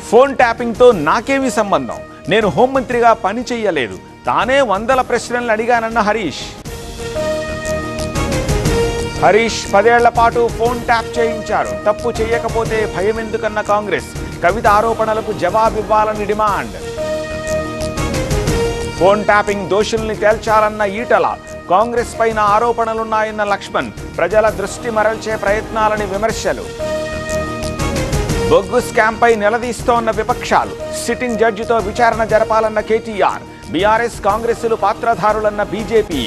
Phone ట్యాపింగ్తో నాకేమీ సంబంధం, నేను హోంమంత్రిగా పని చెయ్యలేదు, తానే వందల ప్రశ్నలు అడిగానన్న హరీష్ 10 ఏళ్ల పాటు ఫోన్ ట్యాప్ చేయించారు, తప్పు చేయకపోతే భయం ఎందుకన్న కాంగ్రెస్, కవిత ఆరోపణలకు జవాబివ్వాలని డిమాండ్. ఫోన్ ట్యాపింగ్ దోషుల్ని తేల్చాలన్న ఈటల, కాంగ్రెస్ పైన ఆరోపణలున్నాయన్న లక్ష్మణ్, ప్రజల దృష్టి మరల్చే ప్రయత్నాలని విమర్శలు. బొగ్గు స్కామ్పై నిలదీస్తోన్న విపక్షాలు, సిట్టింగ్ జడ్జితో విచారణ జరపాలన్న కేటీఆర్, బీఆర్ఎస్ కాంగ్రెస్లు పాత్రధారులన్న బీజేపీ.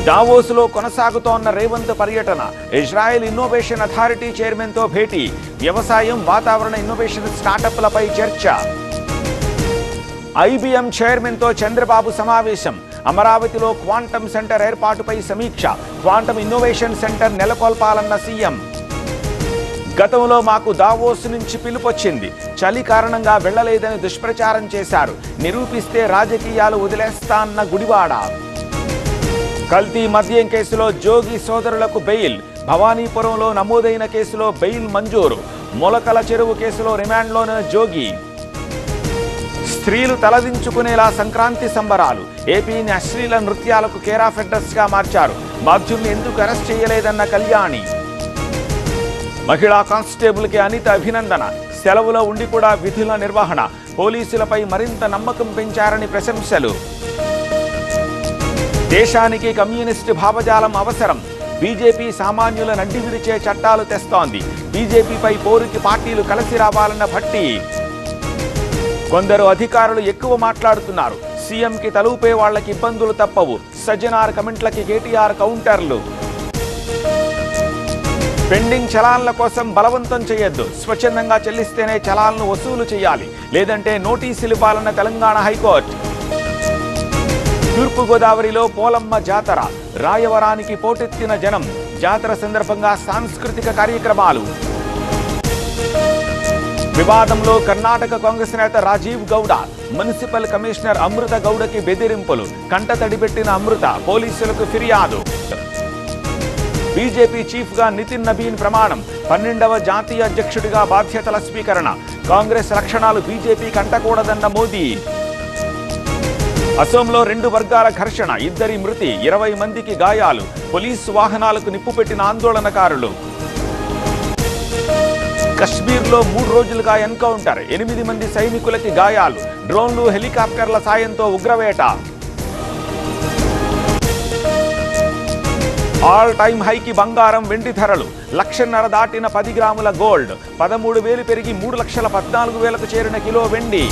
దావోసులో కొనసాగుతోన్న రేవంత్ పర్యటన, ఇజ్రాయెల్ ఇన్నోవేషన్ అథారిటీ చైర్మన్తో భేటీ, వ్యవసాయం వాతావరణ ఇన్నోవేషన్ స్టార్టప్లపై చర్చ. ఐబీఎం చైర్మన్తో చంద్రబాబు సమావేశం, అమరావతిలో క్వాంటమ్ సెంటర్ ఏర్పాటుపై సమీక్ష, క్వాంటమ్ ఇన్నోవేషన్ సెంటర్ నెలకొల్పాలన్న సీఎం. గతంలో మాకు దావోస్ నుంచి పిలుపొచ్చింది, చలి కారణంగా వెళ్లలేదని దుష్ప్రచారం చేశారు, నిరూపిస్తే రాజకీయాలు వదిలేస్తా అన్న గుడివాడ. కల్తీ మద్యం కేసులో జోగి సోదరులకు బెయిల్, భవానీపురంలో నమోదైన కేసులో బెయిల్ మంజూరు, మొలకల చెరువు కేసులో రిమాండ్లోనే జోగి. స్త్రీలు తలదించుకునేలా సంక్రాంతి సంబరాలు, ఏపీని అశ్లీల నృత్యాలకు కేరాఫ్ అడ్రస్గా మార్చారు, బాధ్యుల్ని ఎందుకు అరెస్ట్ చేయలేదన్న కళ్యాణి. మహిళా కానిస్టేబుల్కి అనిత అభినందన, సెలవులో ఉండి కూడా విధుల నిర్వహణ, పోలీసులపై మరింత నమ్మకం పెంచారని ప్రశంసలు. దేశానికి కమ్యూనిస్టు భావజాలం అవసరం, బీజేపీ సామాన్యుల నడ్డి విరిచే చట్టాలు తెస్తోంది, బీజేపీపై పోరుకి పార్టీలు కలిసి రావాలన్న భట్టి. కొందరు అధికారులు ఎక్కువ మాట్లాడుతున్నారు, సీఎంకి తలూపే వాళ్లకి ఇబ్బందులు తప్పవు, సజ్జనార్ కమెంట్లకి కేటీఆర్ కౌంటర్లు. పెండింగ్ చలాన్ల కోసం బలవంతం చేయొద్దు, స్వచ్ఛందంగా చెల్లిస్తేనే చలాన్లు వసూలు చేయాలి, లేదంటే నోటీసులు ఇవ్వాలన్న తెలంగాణ హైకోర్టు. తూర్పుగోదావరిలో పోలమ్మ జాతర, రాయవరానికి పోటెత్తిన జనం, జాతర సందర్భంగా సాంస్కృతిక కార్యక్రమాలు. వివాదంలో కర్ణాటక కాంగ్రెస్ నేత రాజీవ్ గౌడ, మున్సిపల్ కమిషనర్ అమృత గౌడకి బెదిరింపులు, కంటతడి పెట్టిన అమృత, పోలీసులకు ఫిర్యాదు. బీజేపీ చీఫ్గా నితిన్ నబీన్ ప్రమాణం, 12వ జాతీయ అధ్యక్షుడిగా బాధ్యతల స్వీకరణ, కాంగ్రెస్ లక్షణాలు బీజేపీకి అంటకూడదన్న మోదీ. అసోంలో 2 వర్గాల ఘర్షణ, 2 మృతి, 20 మందికి గాయాలు, పోలీసు వాహనాలకు నిప్పుపెట్టిన ఆందోళనకారులు. కశ్మీర్లో 3 రోజులుగా ఎన్కౌంటర్, 8 మంది సైనికులకి గాయాలు, డ్రోన్లు హెలికాప్టర్ల సాయంతో ఉగ్రవేట. ఆల్ టైమ్ హైకి బంగారం వెండి ధరలు, 1,50,000 దాటిన 10 గ్రాముల గోల్డ్, 13,000 పెరిగి 3,14,000కు చేరిన కిలో వెండి.